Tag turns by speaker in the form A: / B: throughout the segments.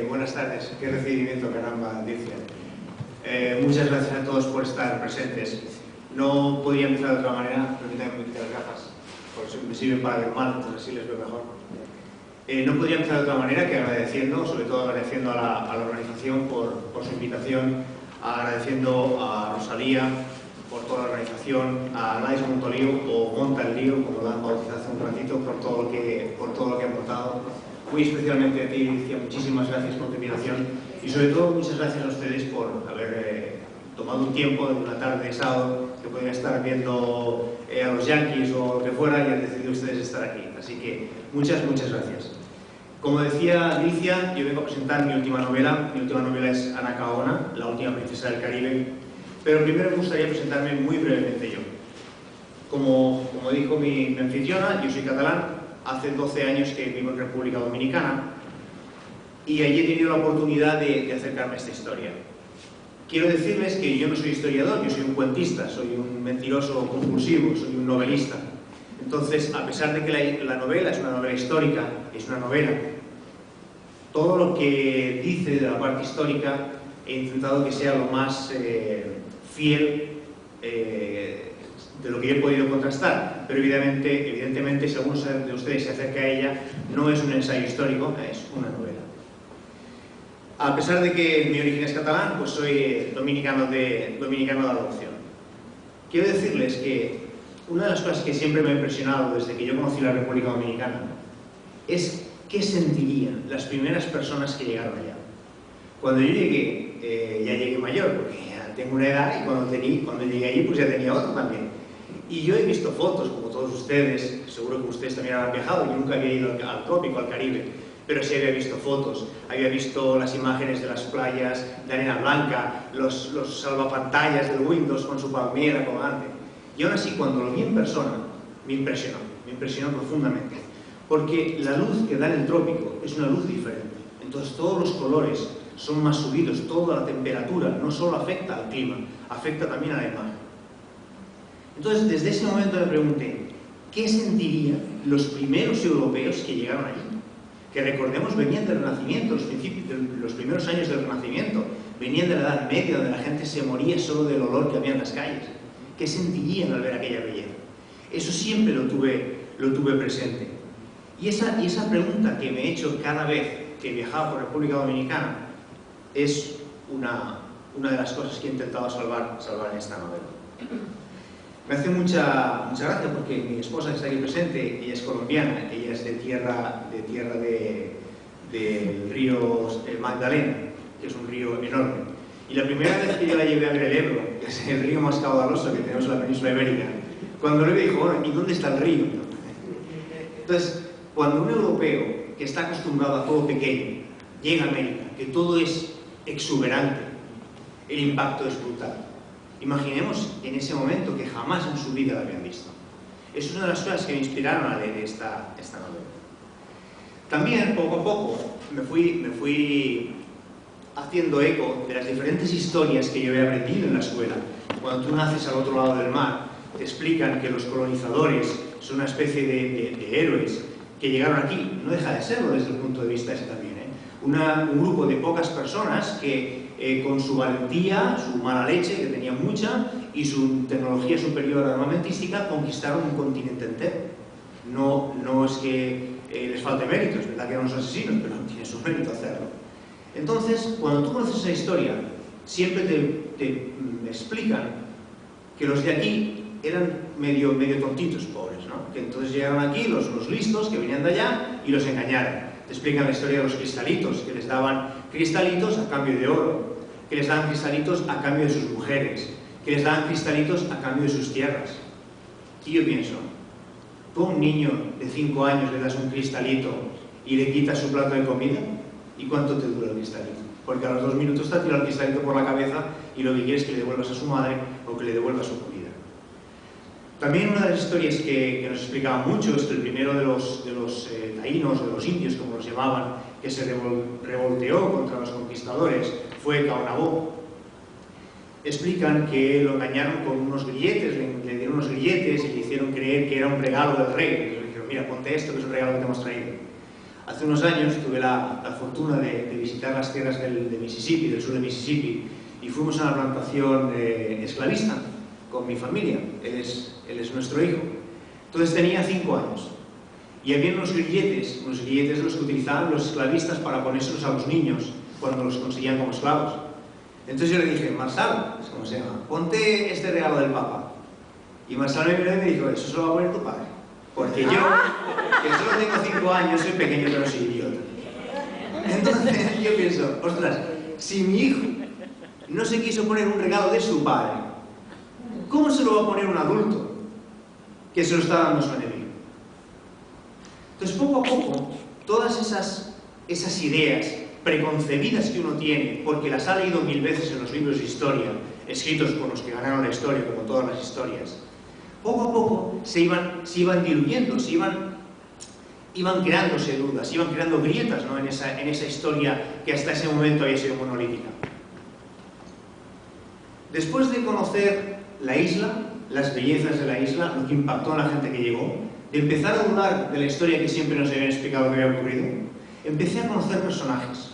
A: Buenas tardes. Qué recibimiento, caramba, Dircia. Muchas gracias a todos por estar presentes. No podía empezar de otra manera, permítanme que me quite las gafas, porque me sirven para ver mal, entonces así les veo mejor. No podría empezar de otra manera que agradeciendo, sobre todo agradeciendo a la organización por su invitación, agradeciendo a Rosalía por toda la organización, a Nice Montolío o Monta el Lío, como lo han bautizado hace un ratito, por todo lo que han montado. Muy especialmente a ti, Alicia, muchísimas gracias por tu invitación y sobre todo muchas gracias a ustedes por haber tomado un tiempo en una tarde de sábado que podían estar viendo a los Yankees o lo que fuera y han decidido ustedes estar aquí. Así que muchas gracias. Como decía Alicia, yo vengo a presentar mi última novela. Mi última novela es Anacaona, la última princesa del Caribe. Pero primero me gustaría presentarme muy brevemente yo. Como dijo mi anfitriona, yo soy catalán. Hace 12 años que vivo en República Dominicana y allí he tenido la oportunidad de acercarme a esta historia. Quiero decirles que yo no soy historiador, yo soy un cuentista, soy un mentiroso compulsivo, soy un novelista. Entonces, a pesar de que la novela es una novela histórica, es una novela, todo lo que dice de la parte histórica he intentado que sea lo más fiel de lo que yo he podido contrastar, pero evidentemente si alguno de ustedes se acerca a ella, no es un ensayo histórico, es una novela. A pesar de que mi origen es catalán, pues soy dominicano de adopción. Quiero decirles que una de las cosas que siempre me ha impresionado desde que yo conocí la República Dominicana es qué sentirían las primeras personas que llegaron allá. Cuando yo llegué, ya llegué mayor, porque ya tengo una edad y cuando llegué allí pues ya tenía otra también. Y yo he visto fotos, como todos ustedes, seguro que ustedes también han viajado, yo nunca había ido al trópico, al Caribe, pero sí había visto fotos, había visto las imágenes de las playas de arena blanca, los salvapantallas del Windows con su palmera colgante. Y aún así, cuando lo vi en persona, me impresionó profundamente, porque la luz que da en el trópico es una luz diferente. Entonces todos los colores son más subidos, toda la temperatura no solo afecta al clima, afecta también a la imagen. Entonces, desde ese momento me pregunté, ¿qué sentirían los primeros europeos que llegaron allí? Que recordemos, venían del Renacimiento, los primeros años del Renacimiento, venían de la Edad Media, donde la gente se moría solo del olor que había en las calles. ¿Qué sentirían al ver aquella belleza? Eso siempre lo tuve presente. Y esa pregunta que me he hecho cada vez que viajaba por República Dominicana es una de las cosas que he intentado salvar en esta novela. Me hace mucha gracia porque mi esposa que está aquí presente, ella es colombiana, ella es de tierra del río Magdalena, que es un río enorme. Y la primera vez que yo la llevé a ver el Ebro, que es el río más caudaloso que tenemos en la península ibérica, cuando lo vi dijo, bueno, ¿y dónde está el río? Entonces, cuando un europeo que está acostumbrado a todo pequeño llega a América, que todo es exuberante, el impacto es brutal. Imaginemos en ese momento que jamás en su vida la habían visto. Es una de las cosas que me inspiraron a leer esta novela. También, poco a poco, me fui haciendo eco de las diferentes historias que yo he aprendido en la escuela. Cuando tú naces al otro lado del mar, te explican que los colonizadores son una especie de héroes que llegaron aquí. No deja de serlo desde el punto de vista ese también, un grupo de pocas personas que con su valentía, su mala leche, que tenía mucha, y su tecnología superior armamentística, conquistaron un continente entero. No es que les falte mérito, es verdad que eran unos asesinos, pero tiene su mérito hacerlo. Entonces, cuando tú conoces esa historia, siempre te explican que los de aquí eran medio tontitos, pobres, ¿no? Que entonces llegaron aquí los listos que venían de allá y los engañaron. Te explican la historia de los cristalitos, que les daban cristalitos a cambio de oro, que les daban cristalitos a cambio de sus mujeres, que les daban cristalitos a cambio de sus tierras. Y yo pienso, tú a un niño de 5 años le das un cristalito y le quitas su plato de comida, ¿y cuánto te dura el cristalito? Porque a los 2 minutos te ha tirado el cristalito por la cabeza y lo que quieres es que le devuelvas a su madre o que le devuelvas su comida. También una de las historias que nos explicaba mucho es que el primero de los taínos, de los indios, como los llamaban, que se revolteó contra los conquistadores, fue Caonabó. Explican que lo engañaron con unos grilletes, le dieron unos grilletes y le hicieron creer que era un regalo del rey. Le dijeron, mira, ponte esto que es un regalo que te hemos traído. Hace unos años tuve la fortuna de visitar las tierras de Mississippi, del sur de Mississippi, y fuimos a una plantación esclavista con mi familia. Él es nuestro hijo. Entonces tenía 5 años. Y había unos grilletes los que utilizaban los esclavistas para ponérselos a los niños cuando los conseguían como esclavos. Entonces yo le dije, Marçal, es como se llama, ponte este regalo del Papa. Y Marçal me miró y me dijo, eso se lo va a poner tu padre. Porque yo, que solo tengo 5 años, soy pequeño pero soy idiota. Entonces yo pienso, ostras, si mi hijo no se quiso poner un regalo de su padre, ¿cómo se lo va a poner un adulto que se lo está dando a su enemigo? Entonces, poco a poco, todas esas ideas preconcebidas que uno tiene, porque las ha leído 1000 veces en los libros de historia, escritos por los que ganaron la historia, como todas las historias, poco a poco se iban diluyendo, iban creándose dudas, iban creando grietas, ¿no?, en esa historia que hasta ese momento había sido monolítica. Después de conocer la isla, las bellezas de la isla, lo que impactó en la gente que llegó, de empezar a dudar de la historia que siempre nos habían explicado que había ocurrido, empecé a conocer personajes.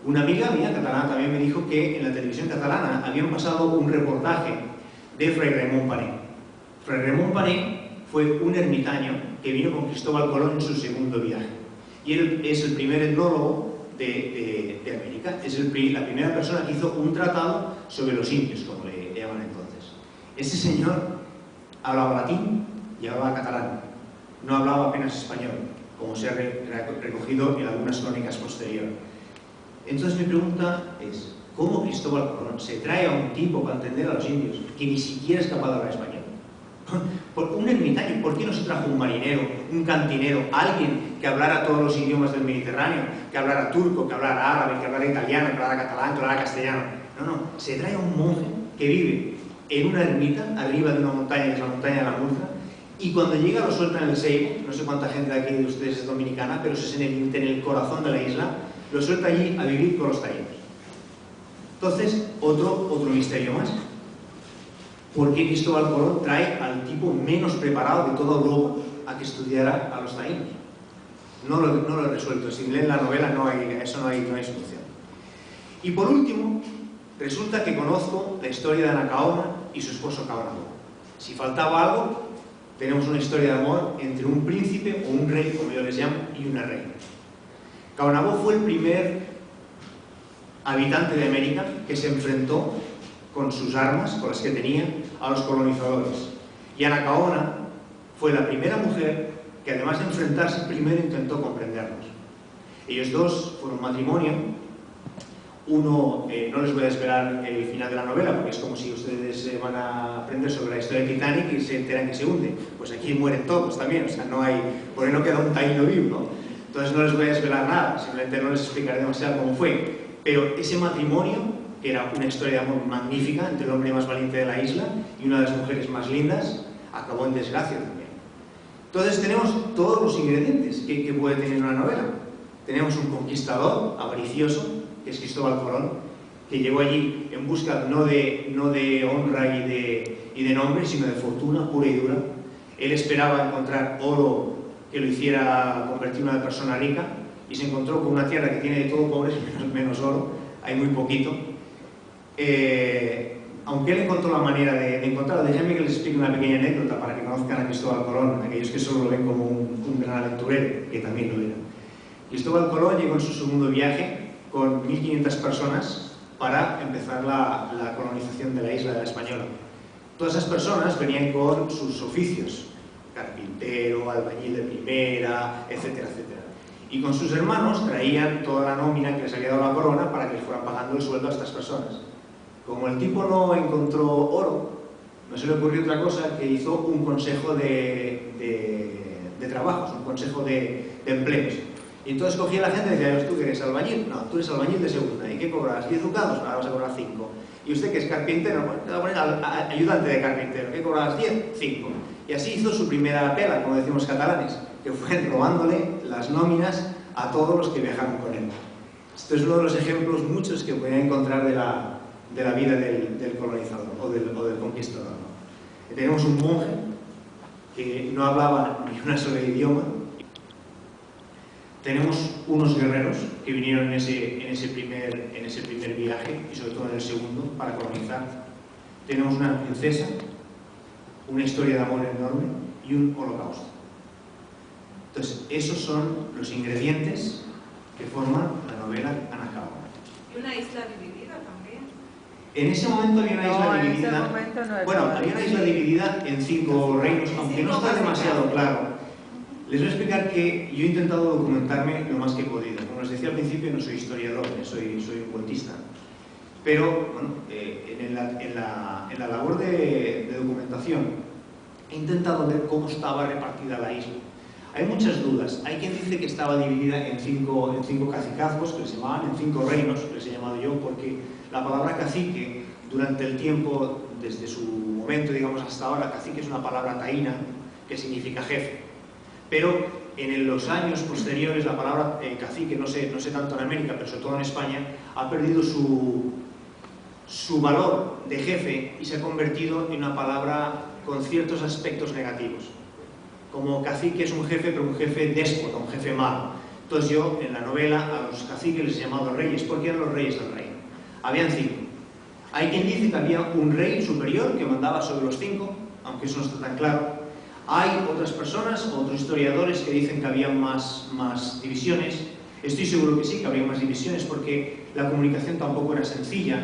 A: Una amiga mía catalana también me dijo que en la televisión catalana habían pasado un reportaje de Fray Raimon Paner. Fray Raimon Paner fue un ermitaño que vino con Cristóbal Colón en su segundo viaje. Y él es el primer etnólogo de América. Es la primera persona que hizo un tratado sobre los indios, como le llaman entonces. Ese señor hablaba latín y hablaba catalán. No hablaba apenas español, como se ha recogido en algunas crónicas posteriores. Entonces mi pregunta es, ¿cómo Cristóbal Colón se trae a un tipo para entender a los indios que ni siquiera es capaz de hablar español? Un ermitaño, ¿por qué no se trajo un marinero, un cantinero, alguien que hablara todos los idiomas del Mediterráneo, que hablara turco, que hablara árabe, que hablara italiano, que hablara catalán, que hablara castellano? No, se trae a un monje que vive en una ermita, arriba de una montaña, que es la montaña de la Murcia, y cuando llega lo suelta en el Seibo. No sé cuánta gente de aquí de ustedes es dominicana, pero eso es en el corazón de la isla, lo suelta allí a vivir con los taínos. Entonces, otro misterio más. ¿Por qué Cristóbal Colón trae al tipo menos preparado de toda Europa a que estudiara a los taínos? No lo he resuelto. Si leen la novela no hay solución. Y por último, resulta que conozco la historia de Anacaona y su esposo Caonabó. Si faltaba algo, tenemos una historia de amor entre un príncipe o un rey, como yo les llamo, y una reina. Caonabó fue el primer habitante de América que se enfrentó con sus armas, con las que tenía, a los colonizadores. Y Anacaona fue la primera mujer que, además de enfrentarse, primero intentó comprenderlos. Ellos dos fueron matrimonio. Uno, no les voy a esperar el final de la novela, porque es como si ustedes van a aprender sobre la historia de Titanic y se enteran que se hunde. Pues aquí mueren todos también, o sea, no hay, por ahí no queda un taíno vivo, ¿no? Entonces no les voy a desvelar nada, simplemente no les explicaré demasiado cómo fue. Pero ese matrimonio, que era una historia de amor magnífica entre el hombre más valiente de la isla y una de las mujeres más lindas, acabó en desgracia también. Entonces tenemos todos los ingredientes que puede tener una novela. Tenemos un conquistador avaricioso, que es Cristóbal Colón, que llegó allí en busca no de honra y de nombre, sino de fortuna pura y dura. Él esperaba encontrar oro que lo hiciera convertir en una persona rica, y se encontró con una tierra que tiene de todo pobres, menos oro, hay muy poquito. Aunque él encontró la manera de encontrarlo, déjenme que les explique una pequeña anécdota para que conozcan a Cristóbal Colón, aquellos que solo lo ven como un gran aventurero, que también lo era. Cristóbal Colón llegó en su segundo viaje con 1500 personas para empezar la colonización de la isla de la Española. Todas esas personas venían con sus oficios, carpintero, albañil de primera, etcétera, etcétera. Y con sus hermanos traían toda la nómina que les había dado la corona para que les fueran pagando el sueldo a estas personas. Como el tipo no encontró oro, no se le ocurrió otra cosa que hizo un consejo de trabajos, un consejo de empleos. Y entonces cogía a la gente y decía, ¿tú que eres albañil? No, tú eres albañil de segunda. ¿Y qué cobras? ¿10 ducados? Ahora vas a cobrar 5. ¿Y usted que es carpintero? Bueno, te va a poner ayudante de carpintero. ¿Qué cobras? 10, 5. Y así hizo su primera pela, como decimos catalanes, que fue robándole las nóminas a todos los que viajaron con él. Esto es uno de los ejemplos muchos que podían encontrar de la vida del colonizador o del conquistador, ¿no? Tenemos un monje que no hablaba ni una sola idioma. Tenemos unos guerreros que vinieron en ese primer viaje, y sobre todo en el segundo, para colonizar. Tenemos una princesa, una historia de amor enorme y un holocausto. Entonces, esos son los ingredientes que forman la novela Anacaona.
B: Y una isla dividida también.
A: En ese momento había una isla dividida.
C: En ese momento no
A: Bueno, había una isla dividida en 5 reinos, aunque no está demasiado claro. Les voy a explicar que yo he intentado documentarme lo más que he podido. Como les decía al principio, no soy historiador, soy un cuentista. Pero bueno, en la labor de documentación he intentado ver cómo estaba repartida la isla. Hay muchas dudas. Hay quien dice que estaba dividida en 5 cacicazgos, que se llamaban, en 5 reinos, que les he llamado yo, porque la palabra cacique, durante el tiempo, desde su momento, digamos, hasta ahora, cacique es una palabra taína que significa jefe. Pero en los años posteriores la palabra cacique, no sé tanto en América, pero sobre todo en España, ha perdido su valor de jefe y se ha convertido en una palabra con ciertos aspectos negativos. Como cacique es un jefe, pero un jefe déspota, un jefe malo. Entonces yo, en la novela, a los caciques les he llamado reyes, porque eran los reyes del reino. Habían 5. Hay quien dice que había un rey superior que mandaba sobre los 5, aunque eso no está tan claro. Hay otras personas, otros historiadores que dicen que había más divisiones. Estoy seguro que sí, que habría más divisiones, porque la comunicación tampoco era sencilla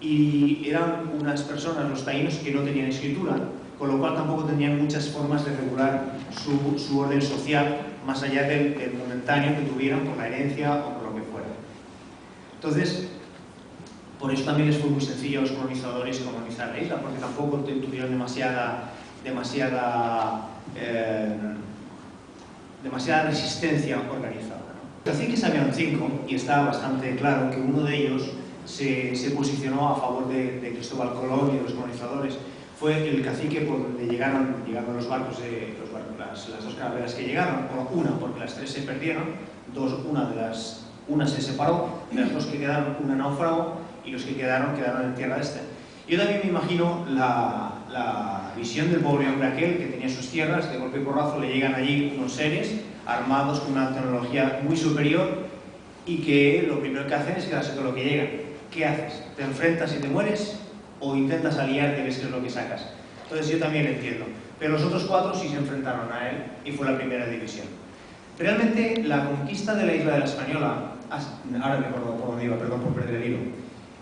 A: y eran unas personas, los taínos, que no tenían escritura, con lo cual tampoco tenían muchas formas de regular su orden social, más allá del momentáneo que tuvieran por la herencia o por lo que fuera. Entonces, por eso también les fue muy sencillo a los colonizadores colonizar la isla, porque tampoco tuvieron demasiada resistencia organizada, ¿no? Así que sabían 5, y está bastante claro que uno de ellos se posicionó a favor de Cristóbal Colón y de los colonizadores. Fue el cacique por donde llegaron los barcos, las 2 carabelas que llegaron, o una, porque las 3 se perdieron, una se separó, de las 2 que quedaron, una naufragó, y los que quedaron en tierra de este. Yo también me imagino la visión del pobre hombre aquel que tenía sus tierras, de golpe y porrazo le llegan allí unos seres armados con una tecnología muy superior y que lo primero que hacen es quedarse con lo que llegan. ¿Qué haces? ¿Te enfrentas y te mueres? ¿O intentas aliarte y ves qué es lo que sacas? Entonces yo también lo entiendo. Pero los otros 4 sí se enfrentaron a él y fue la primera división. Realmente la conquista de la isla de la Española, ahora me acuerdo por dónde iba, perdón por perder el hilo,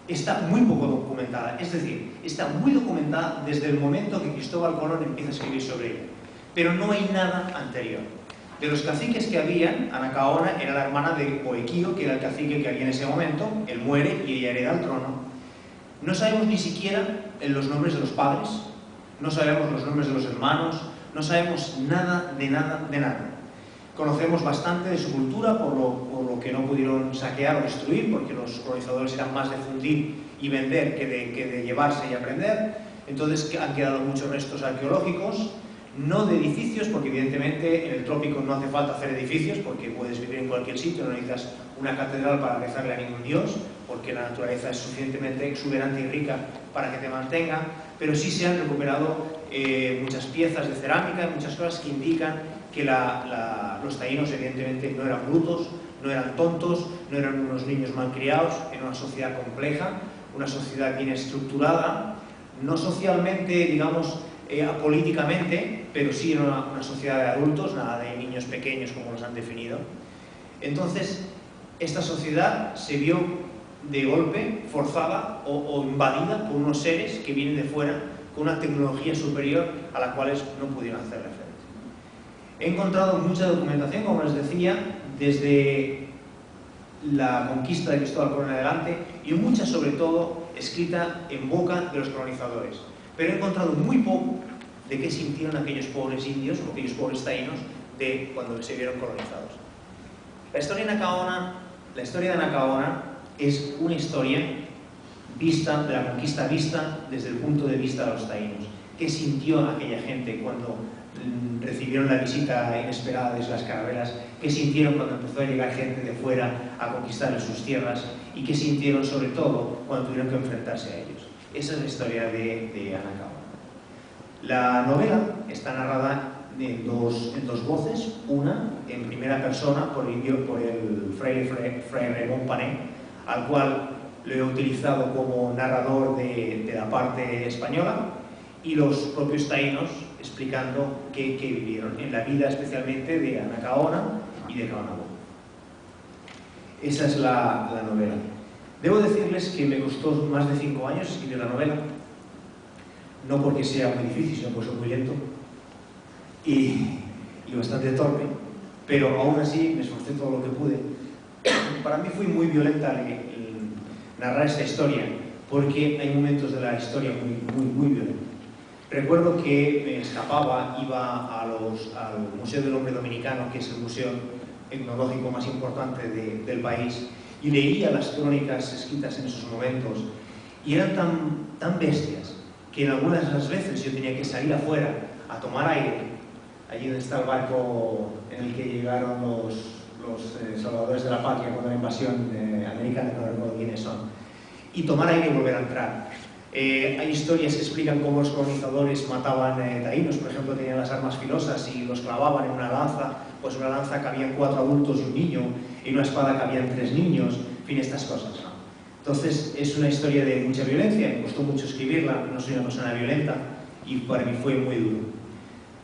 A: está muy poco documentada, es decir, está muy documentada desde el momento que Cristóbal Colón empieza a escribir sobre ella, pero no hay nada anterior. De los caciques que habían, Anacaona era la hermana de Oequio, que era el cacique que había en ese momento. Él muere y ella hereda el trono. No sabemos ni siquiera los nombres de los padres, no sabemos los nombres de los hermanos, no sabemos nada de nada. Conocemos bastante de su cultura por lo que no pudieron saquear o destruir, porque los colonizadores eran más de fundir y vender que de llevarse y aprender. Entonces han quedado muchos restos arqueológicos, no de edificios, porque evidentemente en el trópico no hace falta hacer edificios, porque puedes vivir en cualquier sitio, no necesitas una catedral para rezarle a ningún dios, porque la naturaleza es suficientemente exuberante y rica para que te mantenga, pero sí se han recuperado muchas piezas de cerámica, muchas cosas que indican que los taínos evidentemente no eran brutos, no eran tontos, no eran unos niños malcriados, era una sociedad compleja, una sociedad bien estructurada, no socialmente, digamos, políticamente, pero sí era una sociedad de adultos, nada de niños pequeños como los han definido. Entonces, esta sociedad se vio de golpe forzada o invadida por unos seres que vienen de fuera con una tecnología superior a la cual no pudieron hacer frente. He encontrado mucha documentación, como les decía, desde la conquista de Cristóbal Colón en adelante, y mucha, sobre todo, escrita en boca de los colonizadores. Pero he encontrado muy poco de qué sintieron aquellos pobres indios o aquellos pobres taínos de cuando se vieron colonizados. La historia de Anacaona es una historia de la conquista vista desde el punto de vista de los taínos. ¿Qué sintió aquella gente cuando recibieron la visita inesperada de las carabelas? ¿Qué sintieron cuando empezó a llegar gente de fuera a conquistarles sus tierras? ¿Y qué sintieron sobre todo cuando tuvieron que enfrentarse a ellos? Esa es la historia de Anacaona. La novela está narrada en dos voces, una en primera persona por el Fray Ramón Pané, al cual lo he utilizado como narrador de la parte española, y los propios taínos explicando qué vivieron en la vida, especialmente de Anacaona y de Cabanabó. Esa es la novela. Debo decirles que me costó más de 5 años escribir la novela, no porque sea muy difícil, sino porque soy muy lento y bastante torpe, pero aún así me esforcé todo lo que pude. Para mí fue muy violenta el narrar esta historia, porque hay momentos de la historia muy violentos. Recuerdo que me escapaba, iba al Museo del Hombre Dominicano, que es el museo etnológico más importante del país, y leía las crónicas escritas en esos momentos, y eran tan bestias que en algunas de las veces yo tenía que salir afuera a tomar aire, allí donde está el barco en el que llegaron los salvadores de la patria con la invasión americana, no recuerdo quiénes son, y tomar aire y volver a entrar. Hay historias que explican cómo los colonizadores mataban taínos, por ejemplo, tenían las armas filosas y los clavaban en una lanza, pues una lanza cabían 4 adultos y un niño, y una espada cabían 3 niños, en fin, estas cosas, ¿no? Entonces, es una historia de mucha violencia, me costó mucho escribirla, no soy una persona violenta, y para mí fue muy duro.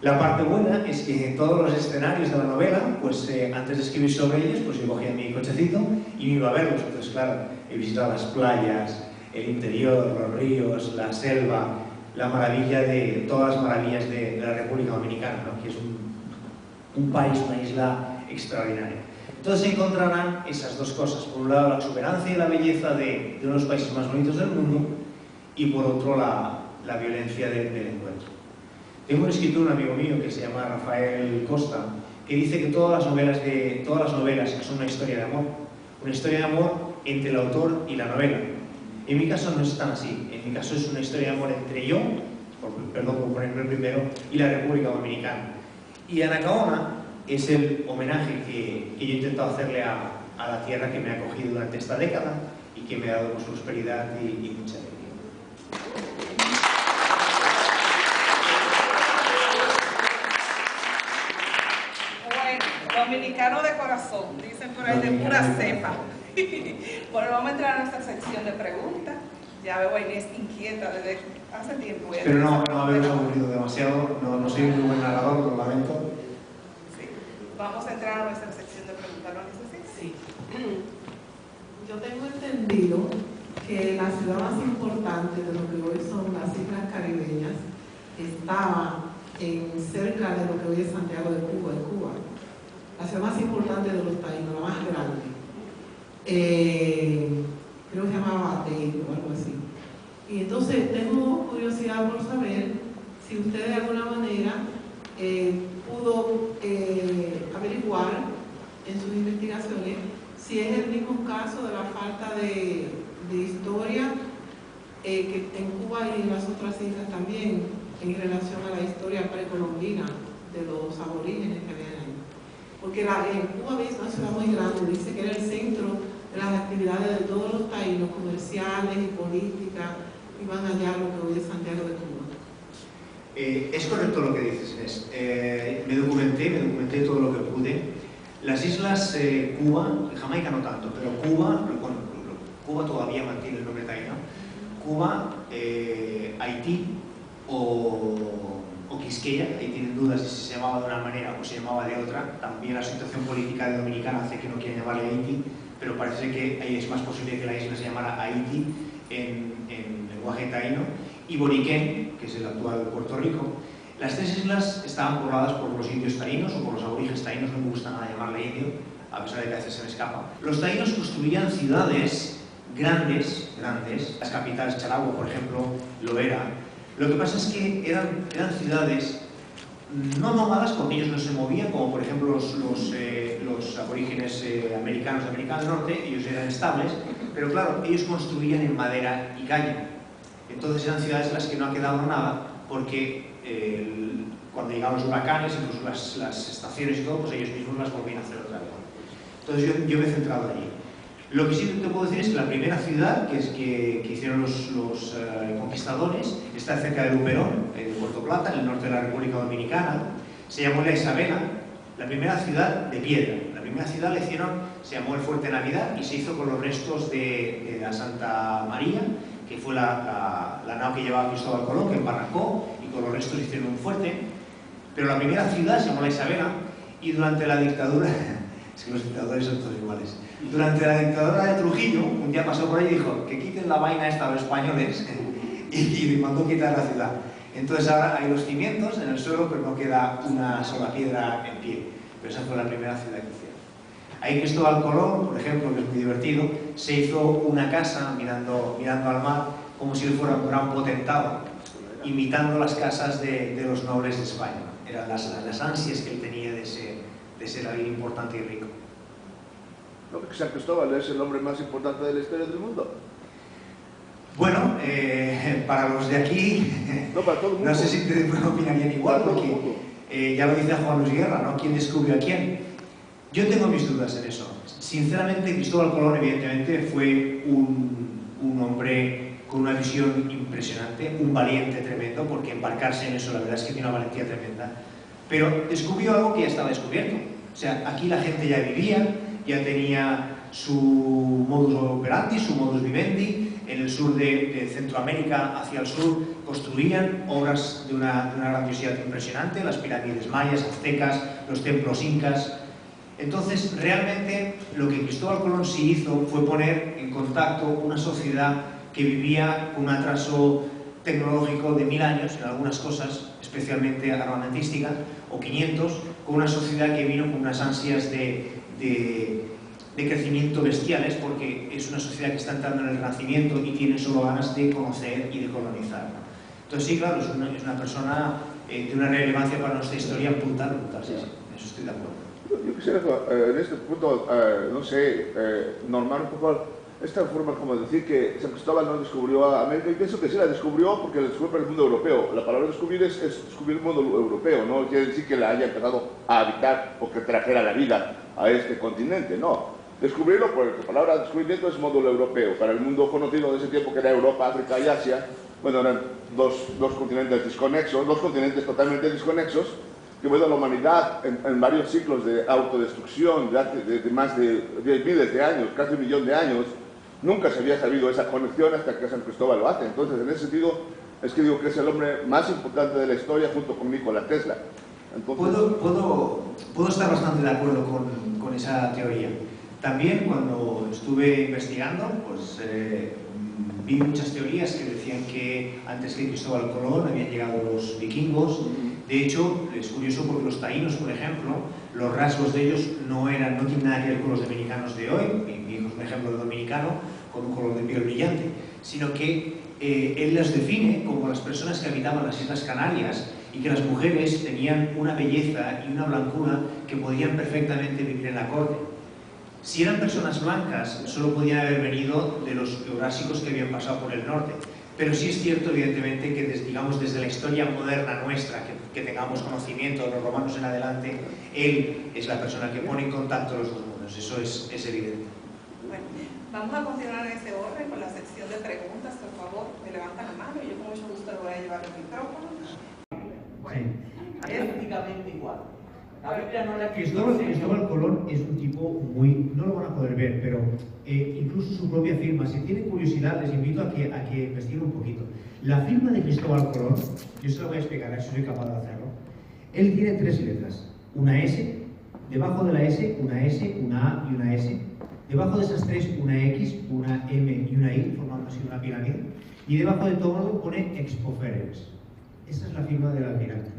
A: La parte buena es que en todos los escenarios de la novela, pues antes de escribir sobre ellos, pues yo cogía mi cochecito y me iba a verlos. Entonces, claro, he visitado las playas, el interior, los ríos, la selva, la maravilla de todas las maravillas de la República Dominicana, ¿no? Que es un país, una isla extraordinaria. Entonces encontrarán esas dos cosas: por un lado la exuberancia y la belleza de uno de los países más bonitos del mundo, y por otro la violencia del encuentro. Tengo un escritor, un amigo mío, que se llama Rafael Costa, que dice que todas las novelas son una historia de amor entre el autor y la novela. En mi caso no es tan así, en mi caso es una historia de amor entre yo, perdón por ponerme primero, y la República Dominicana. Y Anacaona es el homenaje que yo he intentado hacerle a la tierra que me ha acogido durante esta década y que me ha dado prosperidad y mucha alegría.
B: Dominicano de corazón, dicen por ahí, de pura cepa. Bueno, vamos a entrar a nuestra sección de preguntas. Ya veo a Inés inquieta desde hace tiempo.
A: Pero no habemos aburrido demasiado, no soy un muy buen narrador, lo lamento.
B: Sí. Vamos a entrar a nuestra sección de preguntas, ¿no necesitas?
C: Sí. Yo tengo entendido que la ciudad más importante de lo que hoy son las Islas Caribeñas estaba cerca de lo que hoy es Santiago de Cuba, la ciudad más importante de los taínos, la más grande. Creo que se llamaba Batey o algo así. Y entonces tengo curiosidad por saber si usted de alguna manera pudo averiguar en sus investigaciones si es el mismo caso de la falta de historia que en Cuba y en las otras islas también, en relación a la historia precolombina de los aborígenes que habían ahí. Porque Cuba es una ciudad muy grande, dice que era el centro de las actividades de todos los taínos, comerciales y políticas, iban allá a lo que hoy es Santiago de Cuba.
A: Es correcto lo que dices, Inés. Me documenté todo lo que pude. Las islas Cuba, Jamaica no tanto, pero Cuba todavía mantiene el nombre taíno. Cuba, Haití o Quisqueya, ahí tienen dudas de si se llamaba de una manera o se llamaba de otra. También la situación política de Dominicana hace que no quieran llamarle Haití, pero parece que ahí es más posible que la isla se llamara Haití en lenguaje taíno, y Boriquén, que es el actual Puerto Rico. Las tres islas estaban pobladas por los indios taínos o por los aborígenes taínos, no me gusta nada llamarle indio, a pesar de que a veces se me escapa. Los taínos construían ciudades grandes, las capitales, Charagua, por ejemplo, lo era. Lo que pasa es que eran ciudades no nómadas, porque ellos no se movían, como por ejemplo los aborígenes americanos de América del Norte. Ellos eran estables, pero claro, ellos construían en madera y caña. Entonces eran ciudades en las que no ha quedado nada, porque cuando llegaban los huracanes, incluso las estaciones y todo, pues ellos mismos las volvían a hacer otra vez. Entonces yo me he centrado allí. Lo que sí te puedo decir es que la primera ciudad que hicieron los conquistadores está cerca de Luperón, de Puerto Plata, en el norte de la República Dominicana. Se llamó la Isabela, la primera ciudad de piedra. La primera ciudad la hicieron, se llamó el Fuerte Navidad y se hizo con los restos de la Santa María, que fue la nao que llevaba Cristóbal Colón, que embarrancó, y con los restos hicieron un fuerte. Pero la primera ciudad se llamó la Isabela y durante la dictadura, es que los dictadores son todos iguales, durante la dictadura de Trujillo, un día pasó por ahí y dijo que quiten la vaina esta a los españoles y mandó quitar la ciudad. Entonces ahora hay los cimientos en el suelo, pero no queda una sola piedra en pie. Pero esa fue la primera ciudad que hicieron. Ahí Cristóbal Colón, por ejemplo, que es muy divertido, se hizo una casa mirando al mar como si él fuera un gran potentado, imitando las casas de los nobles de España. Eran las ansias que él tenía de ser alguien importante y rico.
D: No, que San Cristóbal es el hombre más importante de la historia del mundo.
A: Bueno, para los de aquí,
D: no, para todo el mundo.
A: No sé si te opinarían igual, porque ya lo dice Juan Luis Guerra, ¿no? ¿Quién descubrió a quién? Yo tengo mis dudas en eso. Sinceramente, Cristóbal Colón, evidentemente, fue un hombre con una visión impresionante, un valiente tremendo, porque embarcarse en eso, la verdad es que tiene una valentía tremenda. Pero descubrió algo que ya estaba descubierto. O sea, aquí la gente ya vivía, ya tenía su modus operandi, su modus vivendi. En el sur de Centroamérica, hacia el sur, construían obras de una grandiosidad impresionante, las pirámides mayas, aztecas, los templos incas. Entonces, realmente, lo que Cristóbal Colón sí hizo fue poner en contacto una sociedad que vivía con un atraso tecnológico de 1000 años en algunas cosas, especialmente armamentística, o 500, con una sociedad que vino con unas ansias de crecimiento bestiales, porque es una sociedad que está entrando en el Renacimiento y tiene solo ganas de conocer y de colonizar. Entonces sí, claro, es una persona de una relevancia para nuestra historia brutal, sí, eso estoy de acuerdo.
D: Yo quisiera, en este punto, no sé, normar un poco esta forma como decir que San Cristóbal no descubrió a América. Y pienso que sí la descubrió porque la descubrió para el mundo europeo. La palabra descubrir es descubrir el mundo europeo, no quiere decir que la haya empezado a habitar o que trajera la vida a este continente, no. Descubrirlo, porque la palabra descubrimiento es módulo europeo. Para el mundo conocido de ese tiempo, que era Europa, África y Asia, bueno, eran dos continentes desconexos, dos continentes totalmente desconexos, que bueno, la humanidad en varios ciclos de autodestrucción de más de miles de años, casi 1 millón de años, nunca se había sabido esa conexión hasta que San Cristóbal lo hace. Entonces, en ese sentido, es que digo que es el hombre más importante de la historia junto con Nikola Tesla. Entonces,
A: puedo estar bastante de acuerdo con esa teoría. También cuando estuve investigando, pues vi muchas teorías que decían que antes que Cristóbal Colón habían llegado los vikingos. De hecho, es curioso porque los taínos, por ejemplo, los rasgos de ellos no tienen nada que ver con los dominicanos de hoy. Mi hijo es un ejemplo de dominicano con un color de piel brillante, sino que él las define como las personas que habitaban las Islas Canarias y que las mujeres tenían una belleza y una blancura que podían perfectamente vivir en la corte. Si eran personas blancas, solo podían haber venido de los eurásicos que habían pasado por el norte. Pero sí es cierto, evidentemente, que desde la historia moderna nuestra, que tengamos conocimiento de los romanos en adelante, él es la persona que pone en contacto los dos mundos. Eso es evidente.
B: Bueno, vamos a continuar en ese orden con la sección de preguntas. Por favor, me levantan la mano y yo con mucho gusto le voy a llevar el micrófono.
E: Bueno, es prácticamente igual. La Biblia no la
F: Cristóbal Colón es un tipo muy... no lo van a poder ver, pero incluso su propia firma, si tienen curiosidad, les invito a que investiguen un poquito. La firma de Cristóbal Colón, yo se la voy a explicar, a ver si soy capaz de hacerlo. Él tiene 3 letras, una S, debajo de la S, una S, una A y una S, debajo de esas 3, una X, una M y una I, formando así una pirámide, y debajo de todo pone Expoferens. Esa es la firma del almirante.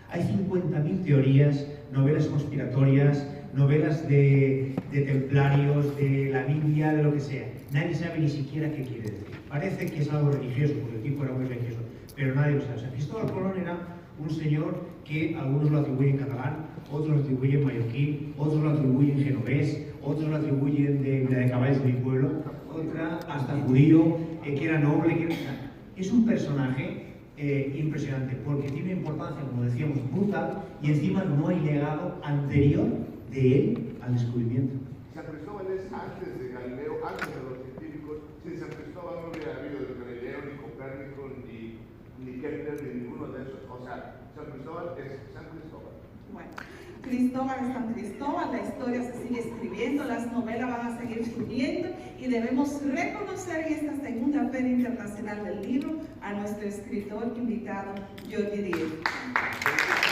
F: Hay 50.000 teorías, novelas conspiratorias, novelas de templarios, de la Biblia, de lo que sea. Nadie sabe ni siquiera qué quiere decir. Parece que es algo religioso, porque el tipo era muy religioso, pero nadie lo sabe. O sea, Cristóbal Colón era un señor que algunos lo atribuyen en catalán, otros lo atribuyen en mallorquín, otros lo atribuyen en genovés, otros lo atribuyen de caballos de mi pueblo, otra hasta judío, que era noble. Es un personaje impresionante, porque tiene una importancia, como decíamos, brutal, y encima no hay legado anterior de él al descubrimiento.
D: San Cristóbal es antes de Galileo, antes de los científicos. Sin San Cristóbal no hubiera habido ni Galileo, ni Copérnico, ni Kepler, ni ninguno de esos. O sea, San Cristóbal es San Cristóbal.
B: Bueno, Cristóbal es San Cristóbal, la historia se sigue escribiendo, las novelas van a seguir subiendo y debemos reconocer en esta segunda Feria Internacional del Libro a nuestro escritor invitado, Jordi Díez.